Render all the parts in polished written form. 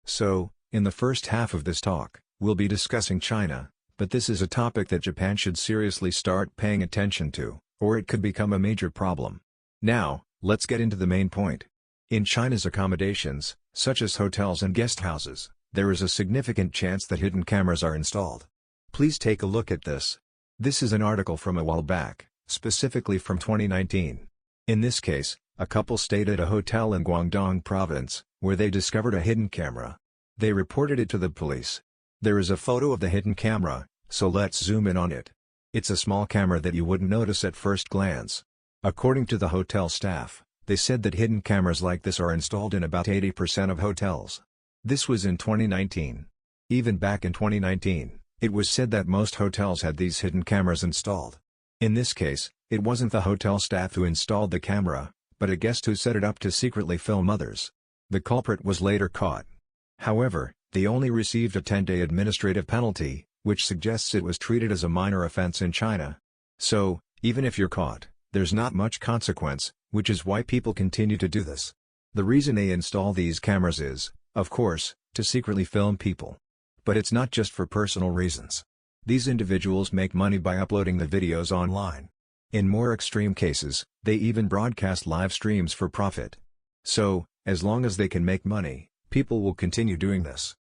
So, in the first half of this talk, we'll be discussing China, but this is a topic that Japan should seriously start paying attention to, or it could become a major problem. Now, let's get into the main point. In China's accommodations, such as hotels and guest houses, there is a significant chance that hidden cameras are installed. Please take a look at this. This is an article from a while back, specifically from 2019. In this case, a couple stayed at a hotel in Guangdong province, where they discovered a hidden camera. They reported it to the police. There is a photo of the hidden camera, so let's zoom in on it. It's a small camera that you wouldn't notice at first glance. According to the hotel staff, they said that hidden cameras like this are installed in about 80% of hotels. This was in 2019. Even back in 2019, it was said that most hotels had these hidden cameras installed. In this case, it wasn't the hotel staff who installed the camera, but a guest who set it up to secretly film others. The culprit was later caught. However, they only received a 10-day administrative penalty, which suggests it was treated as a minor offense in China. So, even if you're caught, there's not much consequence, which is why people continue to do this. The reason they install these cameras is, of course, to secretly film people. But it's not just for personal reasons. These individuals make money by uploading the videos online. In more extreme cases, they even broadcast live streams for profit. So, as long as they can make money, people will continue doing this.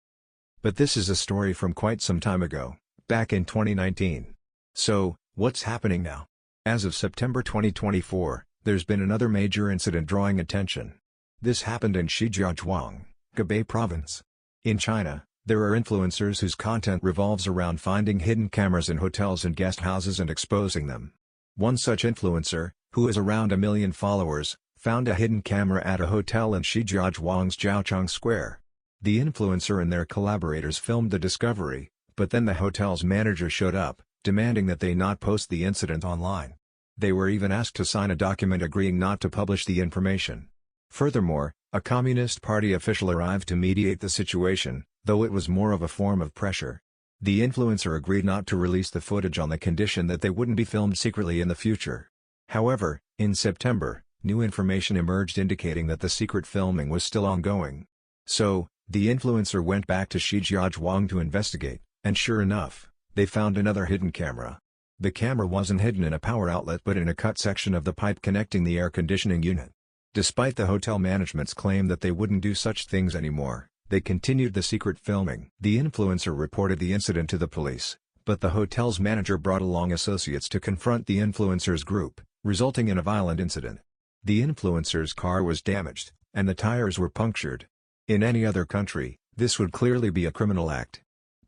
But this is a story from quite some time ago, back in 2019. So, what's happening now? As of September 2024, there's been another major incident drawing attention. This happened in Shijiazhuang, Hebei province. In China, there are influencers whose content revolves around finding hidden cameras in hotels and guest houses and exposing them. One such influencer, who has around 1 million followers, found a hidden camera at a hotel in Shijiazhuang's Jiaocheng Square. The influencer and their collaborators filmed the discovery, but then the hotel's manager showed up, demanding that they not post the incident online. They were even asked to sign a document agreeing not to publish the information. Furthermore, a Communist Party official arrived to mediate the situation, though it was more of a form of pressure. The influencer agreed not to release the footage on the condition that they wouldn't be filmed secretly in the future. However, in September, new information emerged indicating that the secret filming was still ongoing. So, the influencer went back to Shijiazhuang to investigate, and sure enough, they found another hidden camera. The camera wasn't hidden in a power outlet but in a cut section of the pipe connecting the air conditioning unit. Despite the hotel management's claim that they wouldn't do such things anymore, they continued the secret filming. The influencer reported the incident to the police, but the hotel's manager brought along associates to confront the influencer's group, resulting in a violent incident. The influencer's car was damaged, and the tires were punctured. In any other country, this would clearly be a criminal act.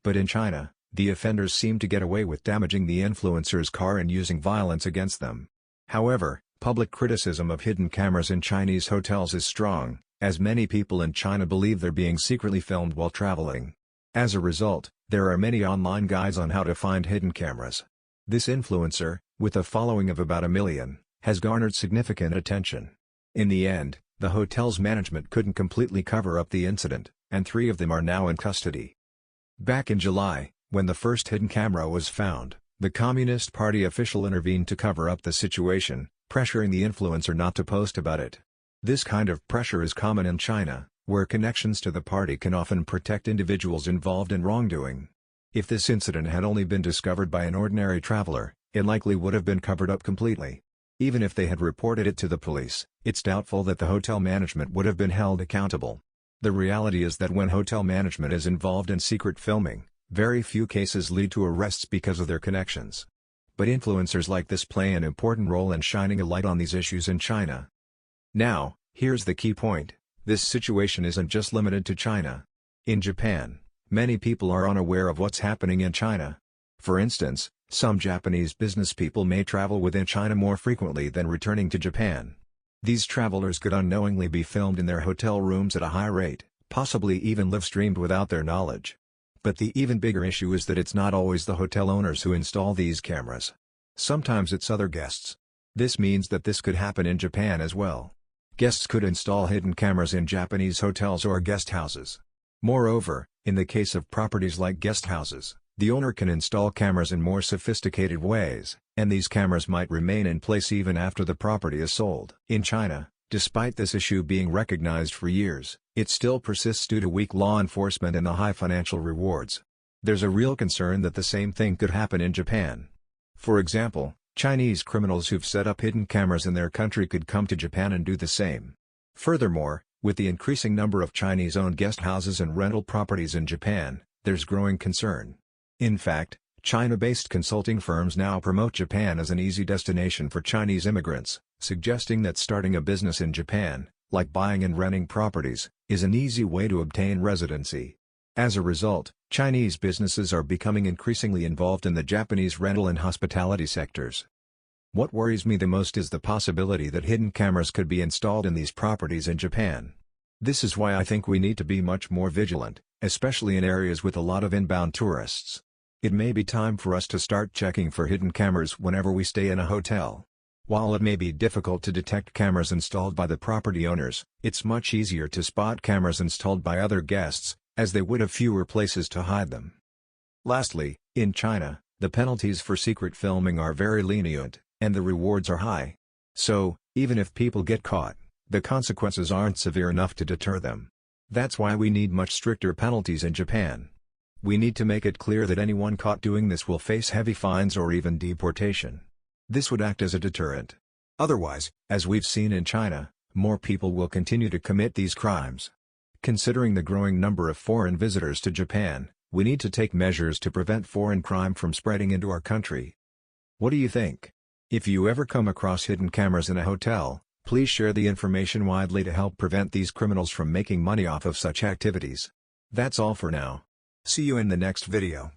But in China, the offenders seemed to get away with damaging the influencer's car and using violence against them. However, public criticism of hidden cameras in Chinese hotels is strong, as many people in China believe they're being secretly filmed while traveling. As a result, there are many online guides on how to find hidden cameras. This influencer, with a following of about 1 million, has garnered significant attention. In the end, the hotel's management couldn't completely cover up the incident, and 3 of them are now in custody. Back in July, when the first hidden camera was found, the Communist Party official intervened to cover up the situation, pressuring the influencer not to post about it. This kind of pressure is common in China, where connections to the party can often protect individuals involved in wrongdoing. If this incident had only been discovered by an ordinary traveler, it likely would have been covered up completely. Even if they had reported it to the police, it's doubtful that the hotel management would have been held accountable. The reality is that when hotel management is involved in secret filming, very few cases lead to arrests because of their connections. But influencers like this play an important role in shining a light on these issues in China. Now, here's the key point: this situation isn't just limited to China. In Japan, many people are unaware of what's happening in China. For instance, some Japanese business people may travel within China more frequently than returning to Japan. These travelers could unknowingly be filmed in their hotel rooms at a high rate, possibly even live-streamed without their knowledge. But the even bigger issue is that it's not always the hotel owners who install these cameras. Sometimes it's other guests. This means that this could happen in Japan as well. Guests could install hidden cameras in Japanese hotels or guest houses. Moreover, in the case of properties like guest houses, the owner can install cameras in more sophisticated ways, and these cameras might remain in place even after the property is sold. In China, Despite this issue being recognized for years, it still persists due to weak law enforcement and the high financial rewards. There's a real concern that the same thing could happen in Japan. For example, Chinese criminals who've set up hidden cameras in their country could come to Japan and do the same. Furthermore, with the increasing number of Chinese-owned guest houses and rental properties in Japan, there's growing concern. In fact, China-based consulting firms now promote Japan as an easy destination for Chinese immigrants, suggesting that starting a business in Japan, like buying and renting properties, is an easy way to obtain residency. As a result, Chinese businesses are becoming increasingly involved in the Japanese rental and hospitality sectors. What worries me the most is the possibility that hidden cameras could be installed in these properties in Japan. This is why I think we need to be much more vigilant, especially in areas with a lot of inbound tourists. It may be time for us to start checking for hidden cameras whenever we stay in a hotel. While it may be difficult to detect cameras installed by the property owners, it's much easier to spot cameras installed by other guests, as they would have fewer places to hide them. Lastly, in China, the penalties for secret filming are very lenient, and the rewards are high. So, even if people get caught, the consequences aren't severe enough to deter them. That's why we need much stricter penalties in Japan. We need to make it clear that anyone caught doing this will face heavy fines or even deportation. This would act as a deterrent. Otherwise, as we've seen in China, more people will continue to commit these crimes. Considering the growing number of foreign visitors to Japan, we need to take measures to prevent foreign crime from spreading into our country. What do you think? If you ever come across hidden cameras in a hotel, please share the information widely to help prevent these criminals from making money off of such activities. That's all for now. See you in the next video.